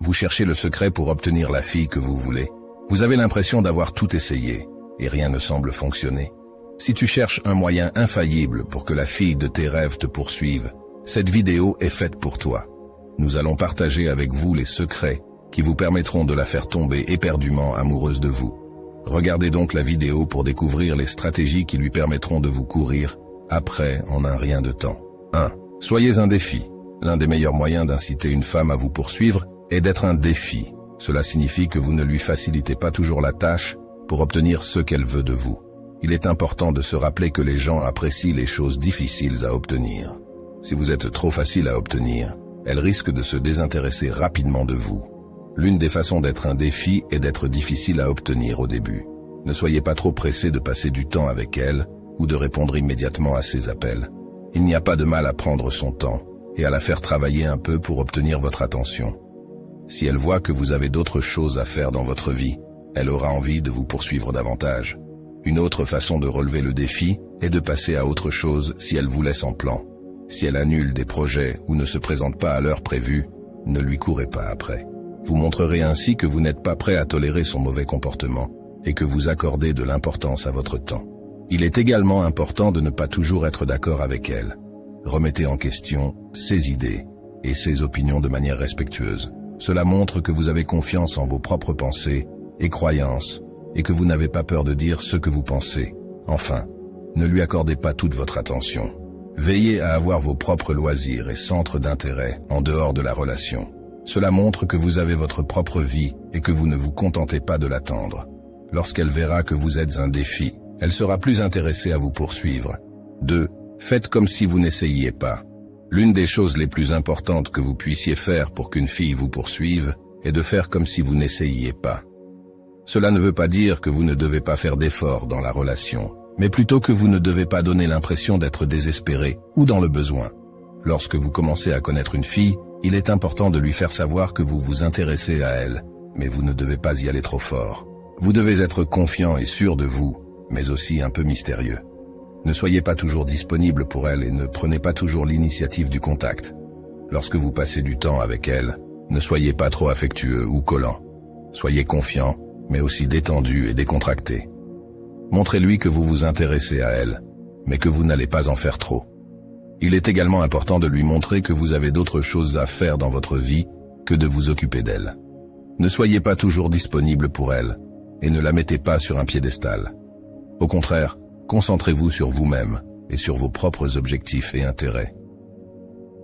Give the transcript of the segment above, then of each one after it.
Vous cherchez le secret pour obtenir la fille que vous voulez. Vous avez l'impression d'avoir tout essayé, et rien ne semble fonctionner. Si tu cherches un moyen infaillible pour que la fille de tes rêves te poursuive, cette vidéo est faite pour toi. Nous allons partager avec vous les secrets qui vous permettront de la faire tomber éperdument amoureuse de vous. Regardez donc la vidéo pour découvrir les stratégies qui lui permettront de vous courir après en un rien de temps. 1. Soyez un défi. L'un des meilleurs moyens d'inciter une femme à vous poursuivre est d'être un défi. Cela signifie que vous ne lui facilitez pas toujours la tâche pour obtenir ce qu'elle veut de vous. Il est important de se rappeler que les gens apprécient les choses difficiles à obtenir. Si vous êtes trop facile à obtenir, elle risque de se désintéresser rapidement de vous. L'une des façons d'être un défi est d'être difficile à obtenir au début. Ne soyez pas trop pressé de passer du temps avec elle ou de répondre immédiatement à ses appels. Il n'y a pas de mal à prendre son temps et à la faire travailler un peu pour obtenir votre attention. Si elle voit que vous avez d'autres choses à faire dans votre vie, elle aura envie de vous poursuivre davantage. Une autre façon de relever le défi est de passer à autre chose si elle vous laisse en plan. Si elle annule des projets ou ne se présente pas à l'heure prévue, ne lui courez pas après. Vous montrerez ainsi que vous n'êtes pas prêt à tolérer son mauvais comportement et que vous accordez de l'importance à votre temps. Il est également important de ne pas toujours être d'accord avec elle. Remettez en question ses idées et ses opinions de manière respectueuse. Cela montre que vous avez confiance en vos propres pensées et croyances et que vous n'avez pas peur de dire ce que vous pensez. Enfin, ne lui accordez pas toute votre attention. Veillez à avoir vos propres loisirs et centres d'intérêt en dehors de la relation. Cela montre que vous avez votre propre vie et que vous ne vous contentez pas de l'attendre. Lorsqu'elle verra que vous êtes un défi, elle sera plus intéressée à vous poursuivre. 2. Faites comme si vous n'essayiez pas. L'une des choses les plus importantes que vous puissiez faire pour qu'une fille vous poursuive est de faire comme si vous n'essayiez pas. Cela ne veut pas dire que vous ne devez pas faire d'efforts dans la relation, mais plutôt que vous ne devez pas donner l'impression d'être désespéré ou dans le besoin. Lorsque vous commencez à connaître une fille, il est important de lui faire savoir que vous vous intéressez à elle, mais vous ne devez pas y aller trop fort. Vous devez être confiant et sûr de vous, mais aussi un peu mystérieux. Ne soyez pas toujours disponible pour elle et ne prenez pas toujours l'initiative du contact. Lorsque vous passez du temps avec elle, ne soyez pas trop affectueux ou collant. Soyez confiant, mais aussi détendu et décontracté. Montrez-lui que vous vous intéressez à elle, mais que vous n'allez pas en faire trop. Il est également important de lui montrer que vous avez d'autres choses à faire dans votre vie que de vous occuper d'elle. Ne soyez pas toujours disponible pour elle, et ne la mettez pas sur un piédestal. Au contraire, concentrez-vous sur vous-même et sur vos propres objectifs et intérêts.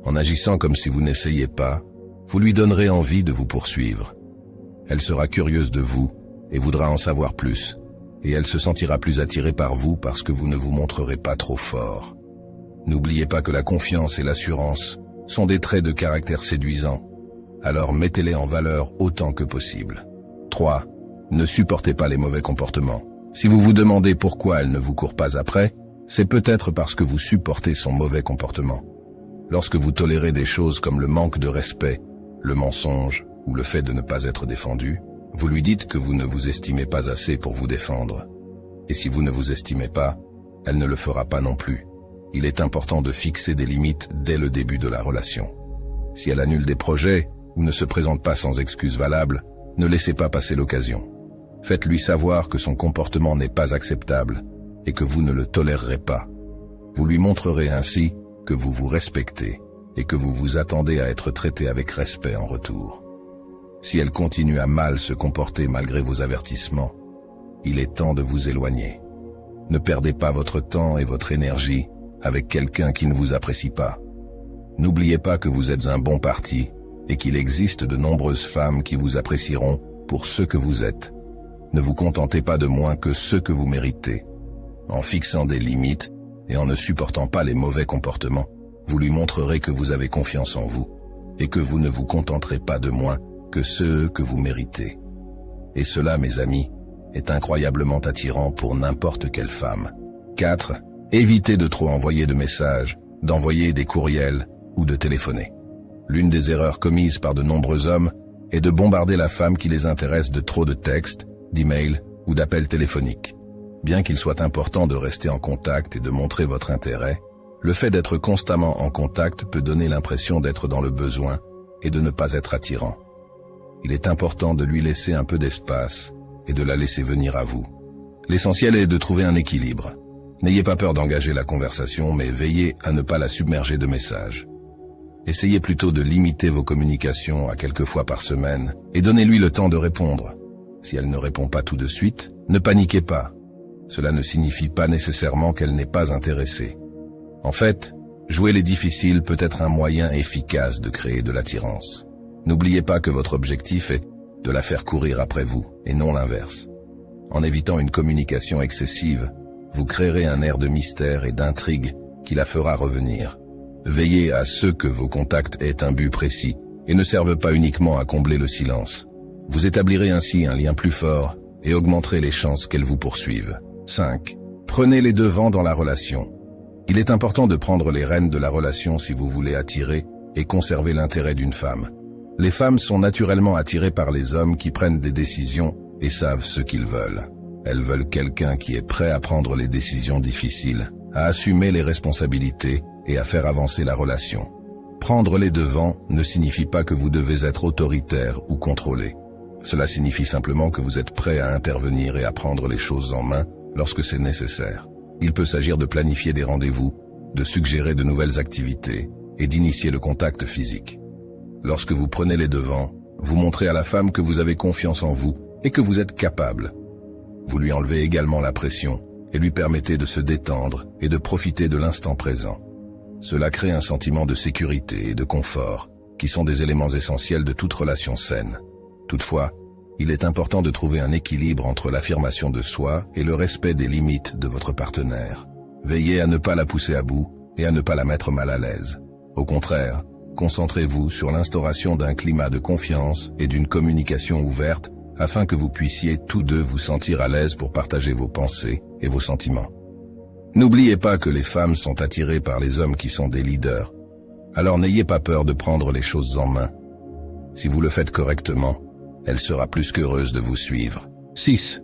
En agissant comme si vous n'essayiez pas, vous lui donnerez envie de vous poursuivre. Elle sera curieuse de vous et voudra en savoir plus, et elle se sentira plus attirée par vous parce que vous ne vous montrerez pas trop fort. N'oubliez pas que la confiance et l'assurance sont des traits de caractère séduisants, alors mettez-les en valeur autant que possible. 3. Ne supportez pas les mauvais comportements. Si vous vous demandez pourquoi elle ne vous court pas après, c'est peut-être parce que vous supportez son mauvais comportement. Lorsque vous tolérez des choses comme le manque de respect, le mensonge ou le fait de ne pas être défendu, vous lui dites que vous ne vous estimez pas assez pour vous défendre. Et si vous ne vous estimez pas, elle ne le fera pas non plus. Il est important de fixer des limites dès le début de la relation. Si elle annule des projets ou ne se présente pas sans excuse valable, ne laissez pas passer l'occasion. Faites-lui savoir que son comportement n'est pas acceptable et que vous ne le tolérerez pas. Vous lui montrerez ainsi que vous vous respectez et que vous vous attendez à être traité avec respect en retour. Si elle continue à mal se comporter malgré vos avertissements, il est temps de vous éloigner. Ne perdez pas votre temps et votre énergie avec quelqu'un qui ne vous apprécie pas. N'oubliez pas que vous êtes un bon parti et qu'il existe de nombreuses femmes qui vous apprécieront pour ce que vous êtes. Ne vous contentez pas de moins que ce que vous méritez. En fixant des limites et en ne supportant pas les mauvais comportements, vous lui montrerez que vous avez confiance en vous et que vous ne vous contenterez pas de moins que ce que vous méritez. Et cela, mes amis, est incroyablement attirant pour n'importe quelle femme. 4. Évitez de trop envoyer de messages, d'envoyer des courriels ou de téléphoner. L'une des erreurs commises par de nombreux hommes est de bombarder la femme qui les intéresse de trop de textes, d'emails ou d'appels téléphoniques. Bien qu'il soit important de rester en contact et de montrer votre intérêt, le fait d'être constamment en contact peut donner l'impression d'être dans le besoin et de ne pas être attirant. Il est important de lui laisser un peu d'espace et de la laisser venir à vous. L'essentiel est de trouver un équilibre. N'ayez pas peur d'engager la conversation, mais veillez à ne pas la submerger de messages. Essayez plutôt de limiter vos communications à quelques fois par semaine et donnez-lui le temps de répondre. Si elle ne répond pas tout de suite, ne paniquez pas. Cela ne signifie pas nécessairement qu'elle n'est pas intéressée. En fait, jouer les difficiles peut être un moyen efficace de créer de l'attirance. N'oubliez pas que votre objectif est de la faire courir après vous, et non l'inverse. En évitant une communication excessive, vous créerez un air de mystère et d'intrigue qui la fera revenir. Veillez à ce que vos contacts aient un but précis et ne servent pas uniquement à combler le silence. Vous établirez ainsi un lien plus fort et augmenterez les chances qu'elle vous poursuive. 5. Prenez les devants dans la relation. Il est important de prendre les rênes de la relation si vous voulez attirer et conserver l'intérêt d'une femme. Les femmes sont naturellement attirées par les hommes qui prennent des décisions et savent ce qu'ils veulent. Elles veulent quelqu'un qui est prêt à prendre les décisions difficiles, à assumer les responsabilités et à faire avancer la relation. Prendre les devants ne signifie pas que vous devez être autoritaire ou contrôlé. Cela signifie simplement que vous êtes prêt à intervenir et à prendre les choses en main lorsque c'est nécessaire. Il peut s'agir de planifier des rendez-vous, de suggérer de nouvelles activités et d'initier le contact physique. Lorsque vous prenez les devants, vous montrez à la femme que vous avez confiance en vous et que vous êtes capable. Vous lui enlevez également la pression et lui permettez de se détendre et de profiter de l'instant présent. Cela crée un sentiment de sécurité et de confort, qui sont des éléments essentiels de toute relation saine. Toutefois, il est important de trouver un équilibre entre l'affirmation de soi et le respect des limites de votre partenaire. Veillez à ne pas la pousser à bout et à ne pas la mettre mal à l'aise. Au contraire, concentrez-vous sur l'instauration d'un climat de confiance et d'une communication ouverte afin que vous puissiez tous deux vous sentir à l'aise pour partager vos pensées et vos sentiments. N'oubliez pas que les femmes sont attirées par les hommes qui sont des leaders. Alors n'ayez pas peur de prendre les choses en main. Si vous le faites correctement, elle sera plus qu'heureuse de vous suivre. 6.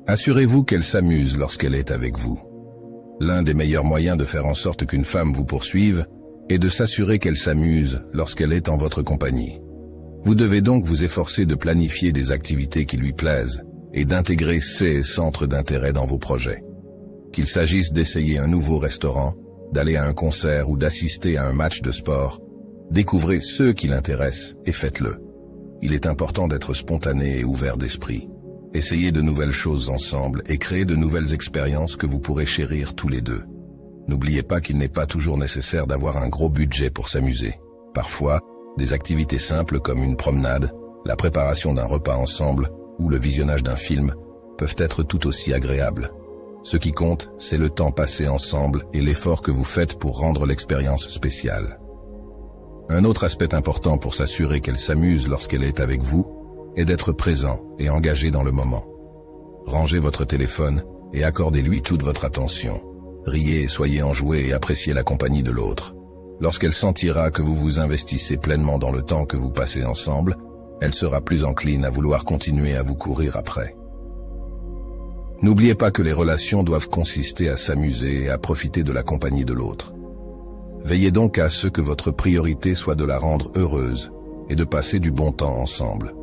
Assurez-vous qu'elle s'amuse lorsqu'elle est avec vous. L'un des meilleurs moyens de faire en sorte qu'une femme vous poursuive est de s'assurer qu'elle s'amuse lorsqu'elle est en votre compagnie. Vous devez donc vous efforcer de planifier des activités qui lui plaisent et d'intégrer ces centres d'intérêt dans vos projets. Qu'il s'agisse d'essayer un nouveau restaurant, d'aller à un concert ou d'assister à un match de sport, découvrez ce qui l'intéresse et faites-le. Il est important d'être spontané et ouvert d'esprit. Essayez de nouvelles choses ensemble et créez de nouvelles expériences que vous pourrez chérir tous les deux. N'oubliez pas qu'il n'est pas toujours nécessaire d'avoir un gros budget pour s'amuser. Parfois, des activités simples comme une promenade, la préparation d'un repas ensemble ou le visionnage d'un film peuvent être tout aussi agréables. Ce qui compte, c'est le temps passé ensemble et l'effort que vous faites pour rendre l'expérience spéciale. Un autre aspect important pour s'assurer qu'elle s'amuse lorsqu'elle est avec vous est d'être présent et engagé dans le moment. Rangez votre téléphone et accordez-lui toute votre attention. Riez, soyez enjoués et appréciez la compagnie de l'autre. Lorsqu'elle sentira que vous vous investissez pleinement dans le temps que vous passez ensemble, elle sera plus encline à vouloir continuer à vous courir après. N'oubliez pas que les relations doivent consister à s'amuser et à profiter de la compagnie de l'autre. Veillez donc à ce que votre priorité soit de la rendre heureuse et de passer du bon temps ensemble.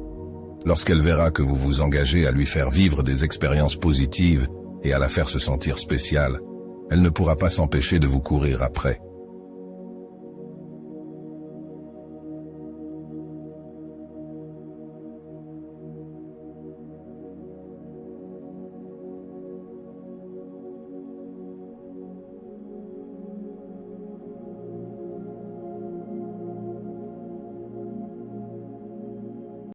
Lorsqu'elle verra que vous vous engagez à lui faire vivre des expériences positives et à la faire se sentir spéciale, elle ne pourra pas s'empêcher de vous courir après.